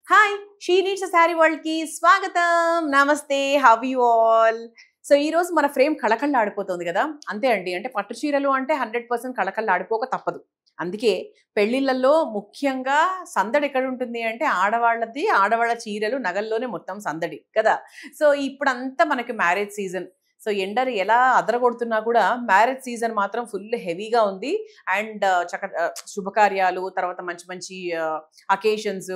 Hi! She needs a sari వరల్డ్‌కి స్వాగతం. నమస్తే. How you all? సో ఈరోజు మన ఫ్రేమ్ కళకళలాడిపోతుంది గదా! అంతే అండి. అంటే పట్టు చీరలు అంటే 100% కళకళలాడిపోక తప్పదు. అందుకే పెళ్ళిళ్ళల్లో ముఖ్యంగా సందడి ఎక్కడుంటుంది అంటే ఆడవాళ్ళది, ఆడవాళ్ళ చీరలు, నగల్లోనే మొత్తం సందడి కదా! సో ఇప్పుడంతా మనకి మ్యారేజ్ సీజన్. సో ఎండలు ఎలా అదరగొడుతున్నా కూడా మ్యారేజ్ సీజన్ మాత్రం ఫుల్ హెవీగా ఉంది. అండ్ శుభకార్యాలు, తర్వాత మంచి మంచి అకేషన్స్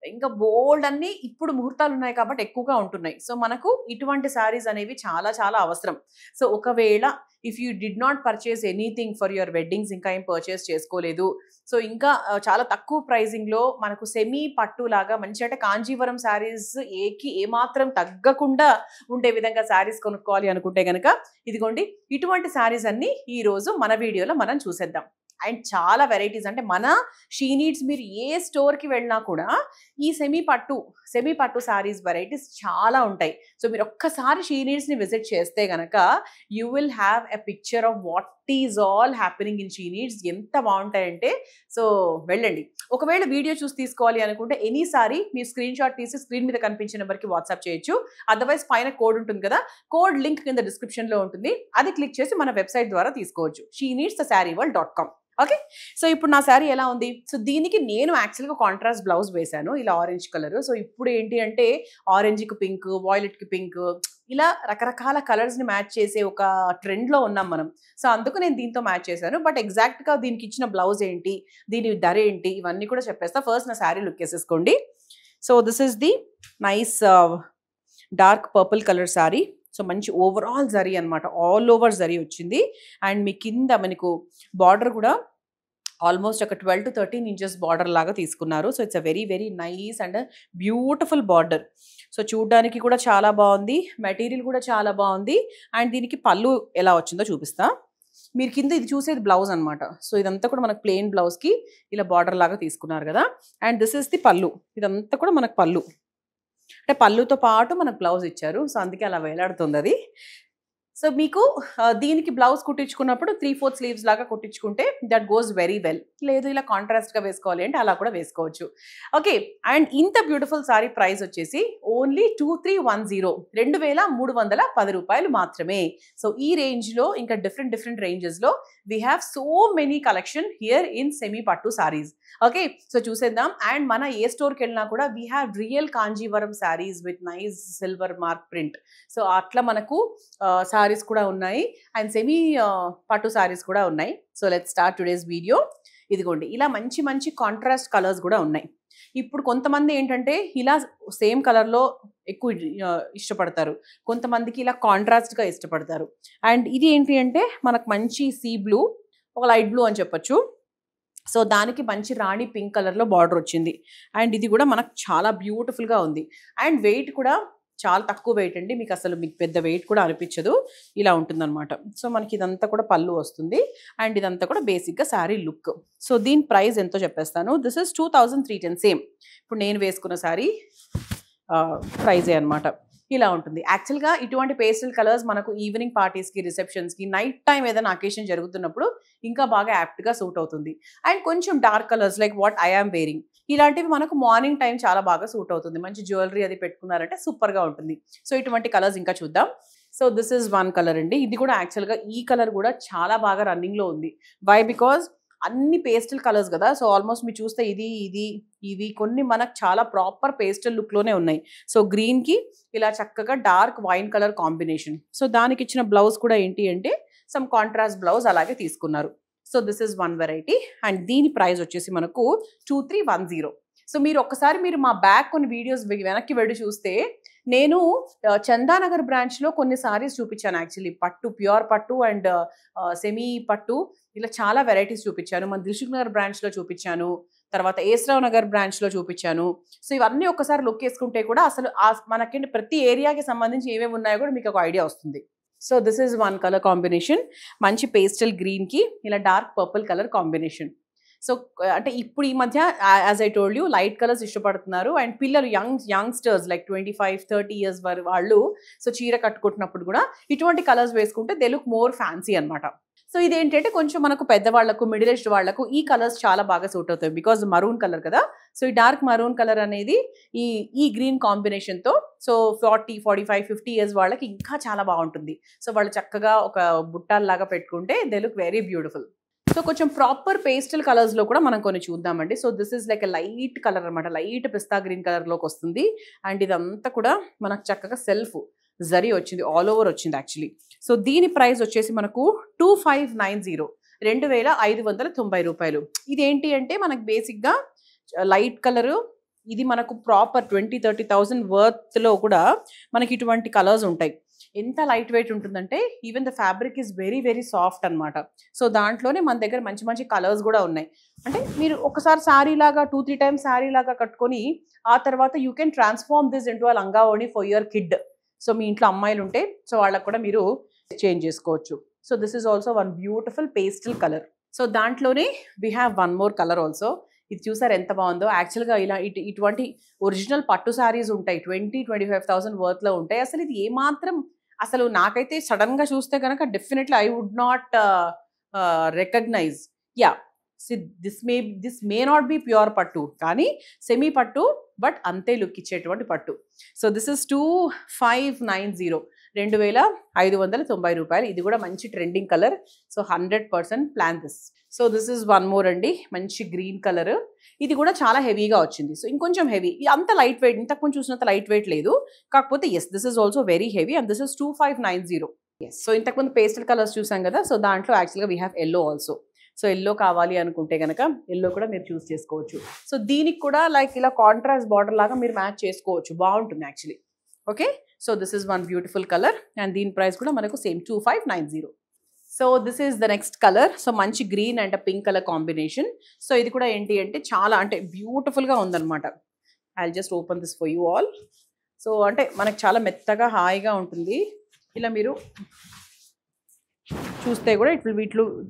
ఇంకా బోల్డ్ అన్ని ఇప్పుడు ముహూర్తాలు ఉన్నాయి కాబట్టి ఎక్కువగా ఉంటున్నాయి. సో మనకు ఇటువంటి సారీస్ అనేవి చాలా చాలా అవసరం. సో ఒకవేళ if you did not purchase anything for your weddings, ఇంకా ఏం పర్చేస్ చేసుకోలేదు, సో ఇంకా చాలా తక్కువ ప్రైజింగ్‌లో మనకు సెమీ పట్టు లాగా మంచి అంటే కాంజీవరం సారీస్ ఏమాత్రం తగ్గకుండా ఉండే విధంగా సారీస్ కొనుక్కోవాలి అనుకుంటే గనక ఇదిగోండి ఇటువంటి సారీస్ అన్ని ఈ రోజు మన వీడియోలో మనం చూసేద్దాం. అండ్ చాలా వెరైటీస్ అంటే మన షీ నీడ్స్ మీరు ఏ స్టోర్‌కి వెళ్ళినా కూడా ఈ సెమీ పట్టు సారీస్ వెరైటీస్ చాలా ఉంటాయి. సో మీరు ఒక్కసారి షీ నీడ్స్‌ని విజిట్ చేస్తే గనక you will have a picture of what is all happening in she needs. ఎంత బావుంటాయంటే సో వెళ్ళండి. ఒకవేళ వీడియో చూసి తీసుకోవాలి అనుకుంటే ఎనీ సారీ మీరు స్క్రీన్‌షాట్ తీసి స్క్రీన్ మీద కనిపించే నంబర్‌కి వాట్సాప్ చేయొచ్చు. అదర్‌వైజ్ పైన కోడ్ ఉంటుంది కదా! కోడ్ లింక్ కింద డిస్క్రిప్షన్‌లో ఉంటుంది. అది క్లిక్ చేసి మన వెబ్‌సైట్ ద్వారా తీసుకోవచ్చు. sheeneedsthesareeworld.com. ఓకే. సో ఇప్పుడు నా శారీ ఎలా ఉంది? సో దీనికి నేను యాక్చువల్‌గా కాంట్రాస్ట్ బ్లౌజ్ వేశాను. ఇలా ఆరెంజ్ కలర్. సో ఇప్పుడు ఏంటి అంటే ఆరెంజ్‌కి పింక్, వాయిలెట్‌కి పింక్ ఇలా రకరకాల కలర్స్‌ని మ్యాచ్ చేసే ఒక ట్రెండ్‌లో ఉన్నాం మనం. సో అందుకు నేను దీంతో మ్యాచ్ చేశాను. బట్ ఎగ్జాక్ట్‌గా దీనికి ఇచ్చిన బ్లౌజ్ ఏంటి? దీని ధర ఏంటి? ఇవన్నీ కూడా చెప్పేస్తా. ఫస్ట్ నా శారీ లుక్ ఏసేసుకోండి. So this is the nice dark purple colour sari. So మంచి ఓవరాల్ జరీ అనమాట. ఆల్ ఓవర్ జరీ వచ్చింది. అండ్ మీ కింద మనకు బార్డర్ కూడా ఆల్మోస్ట్ ఒక 12-13 ఇంచెస్ బార్డర్ లాగా తీసుకున్నారు. So it's a very very nice and beautiful border. So చూడ్డానికి కూడా చాలా బాగుంది. మెటీరియల్ కూడా చాలా బాగుంది. అండ్ దీనికి పళ్ళు ఎలా వచ్చిందో చూపిస్తా. మీరు కింద ఇది చూసేది బ్లౌజ్ అనమాట. సో ఇదంతా కూడా మనకు ప్లెయిన్ బ్లౌజ్‌కి ఇలా బార్డర్ లాగా తీసుకున్నారు కదా! అండ్ దిస్ ఇస్ ది పళ్ళు. ఇదంతా కూడా మనకు పళ్ళు. అంటే పళ్ళుతో పాటు మనకు బ్లౌజ్ ఇచ్చారు. సో అందుకే అలా వేలాడుతుందది. సో మీకు దీనికి బ్లౌజ్ కుట్టించుకున్నప్పుడు 3/4 స్లీవ్స్ లాగా కుట్టించుకుంటే దట్ గోస్ వెరీ వెల్. లేదు ఇలా కాంట్రాస్ట్‌గా వేసుకోవాలి అంటే అలా కూడా వేసుకోవచ్చు. ఓకే. అండ్ ఇంత బ్యూటిఫుల్ సారీ ప్రైస్ వచ్చేసి ఓన్లీ 2310 2310 మాత్రమే. సో ఈ రేంజ్‌లో ఇంకా డిఫరెంట్ రేంజెస్‌లో we have so many collection here in semi pattu saris. Okay. So చూసేద్దాం. అండ్ మన ఏ స్టోర్‌కి వెళ్ళినా కూడా we have real Kanjeevaram saris with nice silver mark print. So అట్లా మనకు సారీస్ కూడా ఉన్నాయి. అండ్ సెమీ పట్టు సారీస్ కూడా ఉన్నాయి. So let's start today's video. ఇదిగోండి ఇలా మంచి మంచి కాంట్రాస్ట్ కలర్స్ కూడా ఉన్నాయి. ఇప్పుడు కొంతమంది ఏంటంటే ఇలా సేమ్ కలర్‌లో ఎక్కువ ఇష్టపడతారు. కొంతమందికి ఇలా కాంట్రాస్ట్‌గా ఇష్టపడతారు. అండ్ ఇది ఏంటి అంటే మనకు మంచి సీ బ్లూ, ఒక లైట్ బ్లూ అని చెప్పొచ్చు. సో దానికి మంచి రాణి పింక్ కలర్‌లో బార్డర్ వచ్చింది. అండ్ ఇది కూడా మనకు చాలా బ్యూటిఫుల్‌గా ఉంది. అండ్ వెయిట్ కూడా చాలా తక్కువ వెయిట్ అండి. మీకు పెద్ద వెయిట్ కూడా అనిపించదు. ఇలా ఉంటుందన్నమాట. సో మనకి ఇదంతా కూడా పళ్ళు వస్తుంది. అండ్ ఇదంతా కూడా బేసిక్‌గా సారీ లుక్. సో దీని ప్రైస్ ఎంతో చెప్పేస్తాను. This is 2310 same. ఇప్పుడు నేను వేసుకున్న సారీ ప్రైజే అనమాట. ఇలా ఉంటుంది. యాక్చువల్‌గా ఇటువంటి పేస్టల్ కలర్స్ మనకు ఈవినింగ్ పార్టీస్‌కి, రిసెప్షన్స్‌కి, నైట్ టైమ్ ఏదైనా అకేషన్ జరుగుతున్నప్పుడు ఇంకా బాగా యాప్ట్‌గా సూట్ అవుతుంది. అండ్ కొంచెం dark colours like what I am wearing ఇలాంటివి మనకు మార్నింగ్ టైం చాలా బాగా సూట్ అవుతుంది. మంచి జ్యువెలరీ అది పెట్టుకున్నారంటే సూపర్‌గా ఉంటుంది. సో ఇటువంటి కలర్స్ ఇంకా చూద్దాం. So this is one colour అండి. ఇది కూడా యాక్చువల్‌గా ఈ కలర్ కూడా చాలా బాగా రన్నింగ్‌లో ఉంది. వై? బికాజ్ అన్ని పేస్టల్ కలర్స్ కదా! సో ఆల్మోస్ట్ మీరు చూస్తే ఇవి కొన్ని మనకు చాలా ప్రాపర్ పేస్టల్ లుక్‌లోనే ఉన్నాయి. సో గ్రీన్‌కి ఇలా చక్కగా dark wine colour combination. So దానికి ఇచ్చిన బ్లౌజ్ కూడా ఏంటి అంటే సమ్ కాంట్రాస్ట్ బ్లౌజ్ అలాగే తీసుకున్నారు. So this is one variety. And దీని ప్రైస్ వచ్చేసి మనకు 2310. సో మీరు మా బ్యాక్ కొన్ని వీడియోస్ వెనక్కి వెళ్ళి చూస్తే నేను చందానగర్ బ్రాంచ్‌లో కొన్ని సారీస్ చూపించాను యాక్చువల్లీ. పట్టు, ప్యూర్ పట్టు అండ్ సెమీ పట్టు ఇలా చాలా వెరైటీస్ చూపించాను. మన దిల్‌సుఖ్ నగర్ బ్రాంచ్‌లో చూపించాను. తర్వాత ఏస్రావ్ నగర్ బ్రాంచ్‌లో చూపించాను. సో ఇవన్నీ ఒక్కసారి లుక్ వేసుకుంటే కూడా అసలు మనకి ప్రతి ఏరియాకి సంబంధించి ఏమేమి ఉన్నాయో కూడా మీకు ఒక ఐడియా వస్తుంది. So this is one colour combination. మంచి పేస్టల్ గ్రీన్‌కి ఇలా dark purple colour combination. So అంటే ఇప్పుడు ఈ మధ్య as I told you light colours ఇష్టపడుతున్నారు. అండ్ పిల్లలు యంగ్స్టర్స్ లైక్ 25-30 ఇయర్స్ వాళ్ళు సో చీర కట్టుకుంటున్నప్పుడు కూడా ఇటువంటి కలర్స్ వేసుకుంటే దే లుక్ మోర్ ఫ్యాన్సీ అనమాట. సో ఇదేంటంటే కొంచెం మనకు పెద్దవాళ్లకు మిడిల్ ఏజ్డ్ వాళ్ళకు ఈ కలర్స్ చాలా బాగా సూట్ అవుతాయి బికాజ్ మరూన్ కలర్ కదా. సో ఈ డార్క్ మరూన్ కలర్ అనేది ఈ ఈ గ్రీన్ కాంబినేషన్తో సో 40, 45, 50 ఇయర్స్ వాళ్ళకి ఇంకా చాలా బాగుంటుంది. సో వాళ్ళు చక్కగా ఒక బుట్టాల్లాగా పెట్టుకుంటే they look very beautiful. So కొంచెం ప్రాపర్ పేస్టల్ కలర్స్లో కూడా మనం కొన్ని చూద్దామండి. So this is like light colour అనమాట, లైట్ పిస్తా గ్రీన్ కలర్లోకి వస్తుంది. అండ్ ఇదంతా కూడా మనకు చక్కగా సెల్ఫ్ జరీ వచ్చింది, ఆల్ ఓవర్ వచ్చింది యాక్చువల్లీ. సో దీని ప్రైస్ వచ్చేసి మనకు 2590, 2590 రూపాయలు. ఇదేంటి అంటే మనకు బేసిక్గా లైట్ కలరు, ఇది మనకు ప్రాపర్ 20-30,000 వర్త్లో కూడా మనకి ఇటువంటి కలర్స్ ఉంటాయి. ఎంత లైట్ వెయిట్ ఉంటుందంటే even the fabric is very very soft అనమాట. సో దాంట్లోనే మన దగ్గర మంచి మంచి కలర్స్ కూడా ఉన్నాయి. అంటే మీరు ఒకసారి శారీ లాగా 2-3 టైమ్స్ శారీ లాగా కట్టుకొని ఆ తర్వాత you can transform this into a langa oni for your kid. So మీ ఇంట్లో అమ్మాయిలు ఉంటే సో వాళ్ళకు కూడా మీరు చేంజ్ చేసుకోవచ్చు. So this is also one beautiful pastel colour. So దాంట్లోనే we have one more colour also. ఇది చూసారు ఎంత బాగుందో. యాక్చువల్గా ఇలా ఇటువంటి ఒరిజినల్ పట్టు శారీస్ ఉంటాయి 20-25,000 వర్త్లో ఉంటాయి. అసలు ఇది ఏమాత్రం అసలు నాకైతే సడన్గా చూస్తే కనుక definitely I would not recognize. Yeah, this may not be pure pattu, కానీ సెమీ పట్టు, బట్ అంతే లుక్ ఇచ్చేటువంటి పట్టు. సో దిస్ ఇస్ 2590, 2590 రూపాయలు. ఇది కూడా మంచి trending colour. So 100% plan this. So this is one more అండి, మంచి గ్రీన్ కలర్. ఇది కూడా చాలా హెవీగా వచ్చింది. సో ఇంకొంచెం హెవీ, అంత లైట్ వెయిట్, ఇంతకు చూసినంత లైట్ వెయిట్ లేదు. కాకపోతే yes, this is also very heavy and this is 2590. Yes, so ఇంతకుముందు పేస్టల్ కలర్స్ చూసాం కదా. సో దాంట్లో యాక్చువల్గా we have yellow also. So yellow కావాలి అనుకుంటే కనుక ఎల్లో కూడా మీరు చూస్ చేసుకోవచ్చు. సో దీనికి కూడా లైక్ ఇలా కాంట్రాస్ట్ బార్డర్ లాగా మీరు మ్యాచ్ చేసుకోవచ్చు, బాగుంటుంది actually. Okay, so this is one beautiful colour and దీని ప్రైస్ కూడా మనకు same 2590. So this is the next colour. So మంచి green and pink colour combination. సో ఇది కూడా ఏంటి అంటే చాలా అంటే బ్యూటిఫుల్గా ఉందన్నమాట. I just open this for you all. So అంటే మనకు చాలా మెత్తగా హాయిగా ఉంటుంది. ఇలా మీరు చూస్తే కూడా ఇట్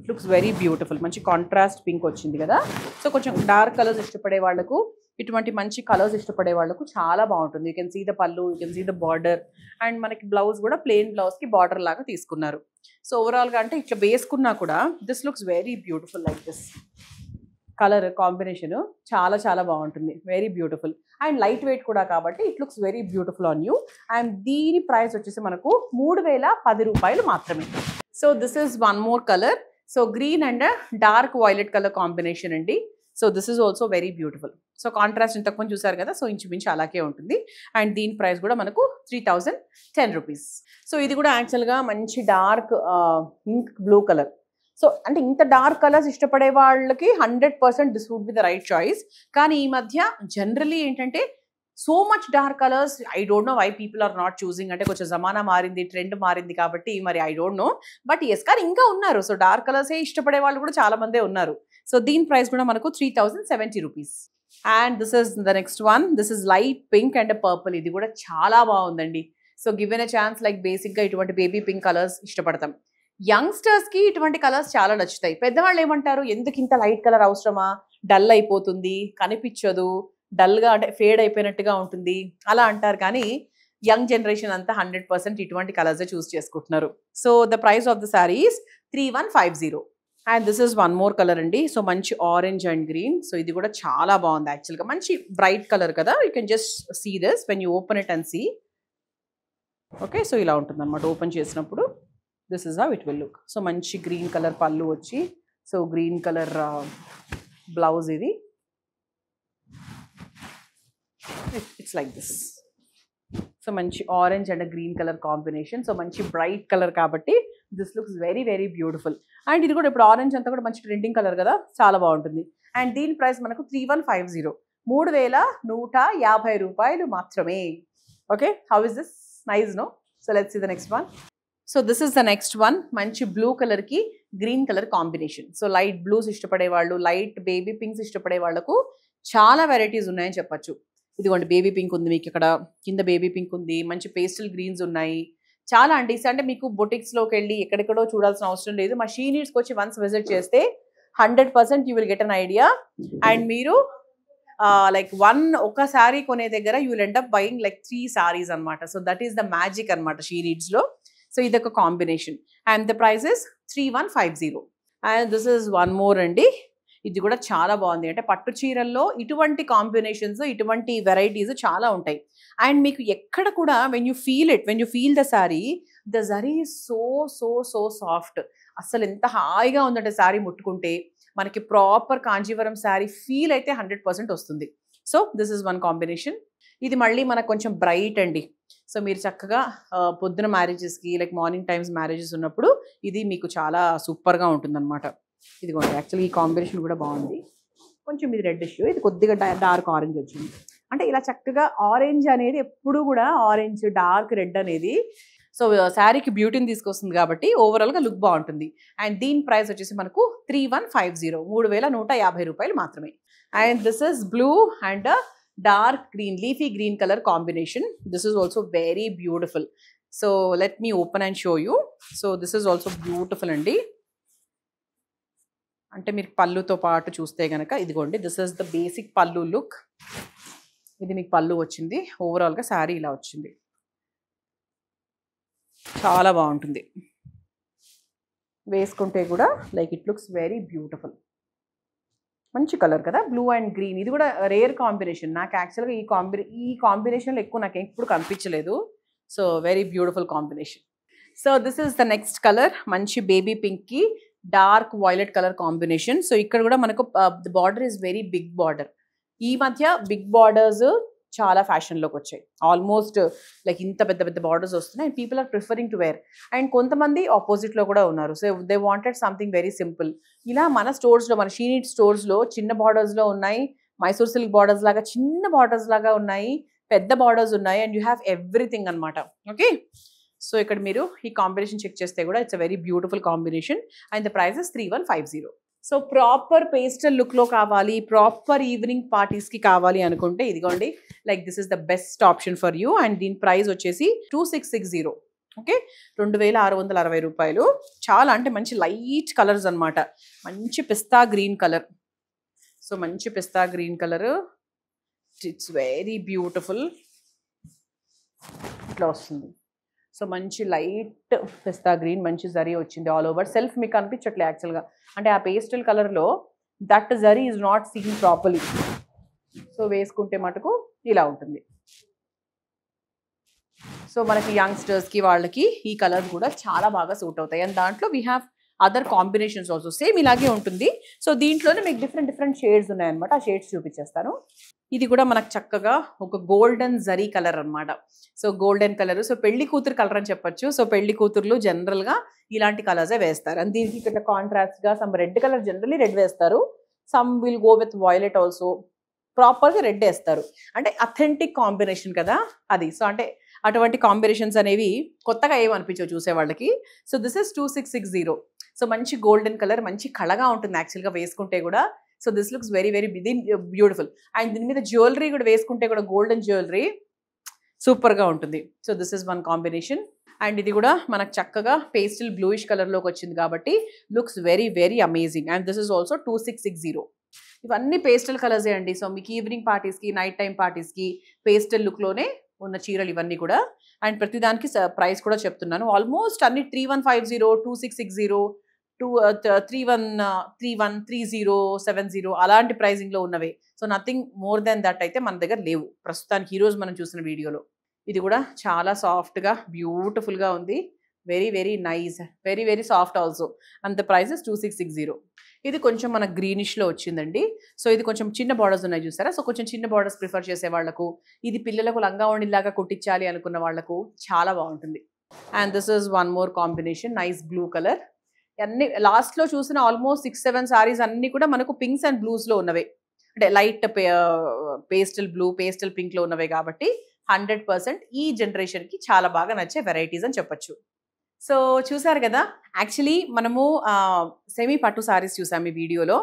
లుక్స్ వెరీ బ్యూటిఫుల్. మంచి కాంట్రాస్ట్ పింక్ వచ్చింది కదా. సో కొంచెం డార్క్ కలర్స్ ఇష్టపడే వాళ్ళకు, ఇటువంటి మంచి కలర్స్ ఇష్టపడే వాళ్ళకు చాలా బాగుంటుంది. You can see the pallu, you can see the border and మనకి బ్లౌజ్ కూడా ప్లెయిన్ బ్లౌజ్కి బార్డర్ లాగా తీసుకున్నారు. సో ఓవరాల్గా అంటే ఇట్లా వేసుకున్నా కూడా this looks very beautiful. Like this colour combination చాలా చాలా బాగుంటుంది, very beautiful and light weight కూడా కాబట్టి it looks very beautiful on you. And దీని ప్రైస్ వచ్చేసి మనకు 3010 రూపాయలు మాత్రమే. So this is one more colour. So green and dark violet colour combination అండి. So this is also very beautiful. So contrast ఇంతకుముందు చూసారు కదా. సో ఇంచుమించు అలాగే ఉంటుంది అండ్ దీని ప్రైస్ కూడా మనకు 3010 రూపీస్. సో ఇది కూడా యాక్చువల్గా మంచి dark ink blue colour. So అంటే ఇంత డార్క్ కలర్స్ ఇష్టపడే వాళ్ళకి 100% this would be the right choice. కానీ ఈ మధ్య జనరలీ ఏంటంటే so much dark colours, I don't know why people are not choosing. అంటే కొంచెం జమానా మారింది, ట్రెండ్ మారింది కాబట్టి మరి I don't know, but yes కానీ ఇంకా ఉన్నారు. సో డార్క్ కలర్సే ఇష్టపడే వాళ్ళు కూడా చాలా మందే ఉన్నారు. సో దీని ప్రైస్ కూడా మనకు 3070 rupees. And this is the next one. This is light pink and purple. ఇది కూడా చాలా బాగుందండి. So given a chance like బేసిక్గా ఇటువంటి బేబీ పింక్ కలర్స్ ఇష్టపడతాం. యంగ్స్టర్స్కి ఇటువంటి కలర్స్ చాలా నచ్చుతాయి. పెద్దవాళ్ళు ఏమంటారు, ఎందుకు ఇంత లైట్ కలర్ అవసరమా, డల్ అయిపోతుంది, కనిపించదు, డల్గా అంటే ఫేడ్ అయిపోయినట్టుగా ఉంటుంది అలా అంటారు. కానీ యంగ్ జనరేషన్ అంతా 100% ఇటువంటి కలర్సే చూస్ చేసుకుంటున్నారు. So the price of the sarees 3150. And this is one more colour అండి. సో మంచి ఆరెంజ్ అండ్ గ్రీన్. సో ఇది కూడా చాలా బాగుంది యాక్చువల్గా, మంచి బ్రైట్ కలర్ కదా. You can just see this when you open it and see. Okay, so ఇలా ఉంటుంది అనమాట ఓపెన్ చేసినప్పుడు. This is how it will look. So మంచి గ్రీన్ కలర్ పళ్ళు వచ్చి, సో గ్రీన్ కలర్ బ్లౌజ్ ఇది. It's like this. సో మంచి orange and green colour combination. So మంచి bright colour కాబట్టి this looks very very beautiful. And ఇది కూడా ఇప్పుడు orange అంతా కూడా మంచి ట్రెండింగ్ కలర్ కదా, చాలా బాగుంటుంది. అండ్ దీని ప్రైస్ మనకు 3150, 3150 రూపాయలు మాత్రమే. Okay, how is this nice no? So let's see the next one. So this is the next one. మంచి బ్లూ కలర్కి green colour combination. So light blues ఇష్టపడే వాళ్ళు, లైట్ బేబీ పింక్స్ ఇష్టపడే వాళ్ళకు చాలా వెరైటీస్ ఉన్నాయని చెప్పచ్చు. ఇదిగోండి బేబీ పింక్ ఉంది మీకు ఇక్కడ, కింద బేబీ పింక్ ఉంది, మంచి పేస్టల్ గ్రీన్స్ ఉన్నాయి, చాలా అండి. అంటే మీకు బొటిక్స్లోకి వెళ్ళి ఎక్కడెక్కడో చూడాల్సిన అవసరం లేదు. మా షీ నీడ్స్కి వచ్చి వన్స్ విజిట్ చేస్తే 100% you will get an idea. And మీరు లైక్ ఒక శారీ కొనే దగ్గర you will end up buying like 3 sarees అనమాట. So that is the magic అనమాట షీ నీడ్స్లో. సో ఇదొక combination and the price is 3150. And this is one more అండి. ఇది కూడా చాలా బాగుంది. అంటే పట్టు చీరల్లో ఇటువంటి కాంబినేషన్స్, ఇటువంటి వెరైటీస్ చాలా ఉంటాయి. అండ్ మీకు ఎక్కడ కూడా when you feel the sorry, the zari so so so soft. అసలు ఎంత హాయిగా ఉందంటే సారీ ముట్టుకుంటే మనకి ప్రాపర్ కాంజీవరం సారీ ఫీల్ అయితే 100% వస్తుంది. So this is one combination. ఇది మళ్ళీ మనకు కొంచెం బ్రైట్ అండి. సో మీరు చక్కగా పొద్దున మ్యారేజెస్కి లైక్ మార్నింగ్ టైమ్స్ మ్యారేజెస్ ఉన్నప్పుడు ఇది మీకు చాలా సూపర్గా ఉంటుందన్నమాట. ఇదిగోండి, యాక్చువల్లీ ఈ కాంబినేషన్ కూడా బాగుంది. కొంచెం ఇది రెడ్ ఇష్యూ, ఇది కొద్దిగా డార్క్ ఆరెంజ్ వచ్చింది. అంటే ఇలా చక్కగా ఆరెంజ్ అనేది ఎప్పుడు కూడా ఆరెంజ్ డార్క్ రెడ్ అనేది సో శారీకి బ్యూటీని తీసుకొస్తుంది కాబట్టి ఓవరాల్గా లుక్ బాగుంటుంది. అండ్ దీని ప్రైస్ వచ్చేసి మనకు 3150, 3150 రూపాయలు మాత్రమే. And this is blue and dark green, leafy green colour combination. This is also very beautiful. So let me open and show you. So this is also beautiful అండి. అంటే మీరు పళ్ళుతో పాటు చూస్తే కనుక ఇదిగోండి, దిస్ ఇస్ ద బేసిక్ పళ్ళు look. ఇది మీకు పళ్ళు వచ్చింది. ఓవరాల్గా శారీ ఇలా వచ్చింది. చాలా బాగుంటుంది వేసుకుంటే కూడా. Like it looks very beautiful. మంచి కలర్ కదా, బ్లూ అండ్ గ్రీన్. ఇది కూడా రేర్ కాంబినేషన్. నాకు యాక్చువల్గా ఈ కాంబినేషన్లో ఎక్కువ నాకు ఎప్పుడు కనిపించలేదు. So very beautiful combination. So this is the next colour. మంచి బేబీ పింక్కి dark violet colour combination. So ఇక్కడ కూడా మనకు the border is very big border. ఈ మధ్య బిగ్ బార్డర్స్ చాలా ఫ్యాషన్లోకి వచ్చాయి. ఆల్మోస్ట్ లైక్ ఇంత పెద్ద పెద్ద బార్డర్స్ వస్తున్నాయి and people are preferring to wear. And కొంతమంది ఆపోజిట్లో కూడా ఉన్నారు. So they wanted something very simple. ఇలా మన స్టోర్స్లో, మన షీనిట్ స్టోర్స్లో చిన్న బార్డర్స్లో ఉన్నాయి, మైసూర్ సిల్క్ బార్డర్స్ లాగా చిన్న బార్డర్స్ లాగా ఉన్నాయి, పెద్ద బార్డర్స్ ఉన్నాయి. అండ్ యూ హ్యావ్ ఎవ్రీథింగ్ అనమాట. ఓకే, సో ఇక్కడ మీరు ఈ కాంబినేషన్ చెక్ చేస్తే కూడా it's a very beautiful combination. And the price is 3150. So proper pastel లుక్లో కావాలి, ప్రాపర్ ఈవినింగ్ పార్టీస్కి కావాలి అనుకుంటే ఇదిగోండి, like this is the best option for you. And దీని ప్రైస్ వచ్చేసి 2660. ఓకే, 2660 రూపాయలు. చాలా అంటే మంచి లైట్ కలర్స్ అనమాట. మంచి పిస్తా గ్రీన్ కలర్. సో మంచి పిస్తా green colour, it's very beautiful. ఇట్లా వస్తుంది. సో మంచి లైట్ పిస్తా గ్రీన్, మంచి జరీ వచ్చింది ఆల్ ఓవర్. సెల్ఫ్ మీకు అనిపించట్లే యాక్చువల్గా. అంటే ఆ పేస్టల్ కలర్లో that zari is not seen properly. So వేసుకుంటే మటుకు ఇలా ఉంటుంది. సో మనకి యంగ్స్టర్స్కి వాళ్ళకి ఈ కలర్స్ కూడా చాలా బాగా సూట్ అవుతాయి. అండ్ దాంట్లో we have other combinations also. Same ఇలాగే ఉంటుంది. సో దీంట్లోనే మీకు డిఫరెంట్ షేడ్స్ ఉన్నాయన్నమాట. ఆ షేడ్స్ చూపించేస్తాను. ఇది కూడా మనకు చక్కగా ఒక గోల్డెన్ జరీ కలర్ అనమాట. సో గోల్డెన్ కలర్, సో పెళ్లి కూతురు కలర్ అని చెప్పొచ్చు. సో పెళ్లి కూతురులు జనరల్గా ఇలాంటి కలర్సే వేస్తారు. అండ్ దీనికి ఇక్కడ కాంట్రాస్ట్గా some red colour, generally red వేస్తారు. Some will go with violet also. ప్రాపర్గా రెడ్ వేస్తారు. అంటే అథెంటిక్ కాంబినేషన్ కదా అది. సో అంటే అటువంటి కాంబినేషన్స్ అనేవి కొత్తగా ఏమనిపించవు చూసే వాళ్ళకి. So this is 2660. సో మంచి గోల్డెన్ కలర్, మంచి కళగా ఉంటుంది యాక్చువల్గా వేసుకుంటే కూడా. So this looks very very beautiful. And దీని మీద జ్యువెలరీ కూడా వేసుకుంటే కూడా గోల్డెన్ జ్యువెలరీ సూపర్గా ఉంటుంది. So this is one combination. And ఇది కూడా మనకు చక్కగా పేస్టల్ బ్లూయిష్ కలర్లోకి వచ్చింది కాబట్టి looks very very amazing. And this is also 2660. ఇవన్నీ పేస్టల్ కలర్సే అండి. సో మీకు ఈవినింగ్ పార్టీస్కి, నైట్ టైం పార్టీస్కి పేస్టల్ లుక్లోనే ఉన్న చీరలు ఇవన్నీ కూడా. అండ్ ప్రతిదానికి ప్రైస్ కూడా చెప్తున్నాను. ఆల్మోస్ట్ అన్ని 3150, 2660, 3130, అలాంటి ప్రైజింగ్లో ఉన్నవే. So nothing more than that అయితే మన దగ్గర లేవు ప్రస్తుతానికి ఈరోజు మనం చూసిన వీడియోలో. ఇది కూడా చాలా సాఫ్ట్గా బ్యూటిఫుల్గా ఉంది. Very very nice, very very soft also. And the price is 2660. ఇది కొంచెం మన గ్రీనిష్లో వచ్చిందండి. సో ఇది కొంచెం చిన్న బార్డర్స్ ఉన్నాయి చూసారా. సో కొంచెం చిన్న బార్డర్స్ ప్రిఫర్ చేసే వాళ్ళకు, ఇది పిల్లలకు లంగా ఓణిలాగా కుట్టించాలి అనుకున్న వాళ్ళకు చాలా బాగుంటుంది. And this is one more combination, nice blue colour. అన్ని లాస్ట్లో చూసిన ఆల్మోస్ట్ 6-7 సారీస్ అన్నీ కూడా మనకు పింక్స్ అండ్ బ్లూస్లో ఉన్నవే. అంటే లైట్ పేస్టల్ బ్లూ, పేస్టల్ పింక్లో ఉన్నవే కాబట్టి 100% ఈ జనరేషన్కి చాలా బాగా నచ్చే వెరైటీస్ అని చెప్పొచ్చు. సో చూసారు కదా, యాక్చువల్లీ మనము సెమీ పట్టు సారీస్ చూసాము ఈ వీడియోలో.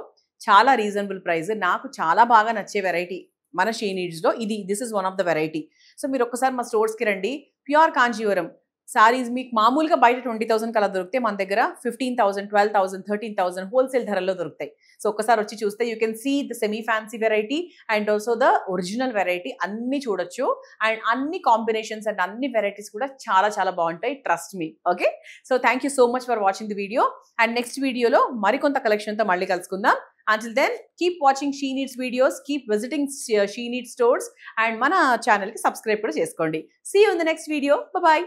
చాలా రీజనబుల్ ప్రైస్. నాకు చాలా బాగా నచ్చే వెరైటీ మన షీ నీడ్స్లో this is one of the variety. So మీరు ఒక్కసారి మా స్టోర్స్కి రండి. ప్యూర్ కాంజీవరం సారీస్ మీకు మామూలుగా బయట 20,000 అలా దొరికితే మన దగ్గర 15,000, 12,000, 13,000 హోల్సేల్ ధరల్లో దొరుకుతాయి. సో ఒక్కసారి వచ్చి చూస్తే you can see the semi fancy variety and also the original variety అన్ని చూడొచ్చు. అండ్ అన్ని కాంబినేషన్స్ అండ్ అన్ని వెరైటీస్ కూడా చాలా చాలా బాగుంటాయి. Trust me. Okay, so thank you so much for watching the video. And next వీడియోలో మరికొంత కలెక్షన్తో మళ్ళీ కలుసుకుందాం. Until then, keep watching She Needs videos, keep visiting She Needs stores, and mana channel ki subscribe kuda cheskondi. See you in the next video. Bye bye.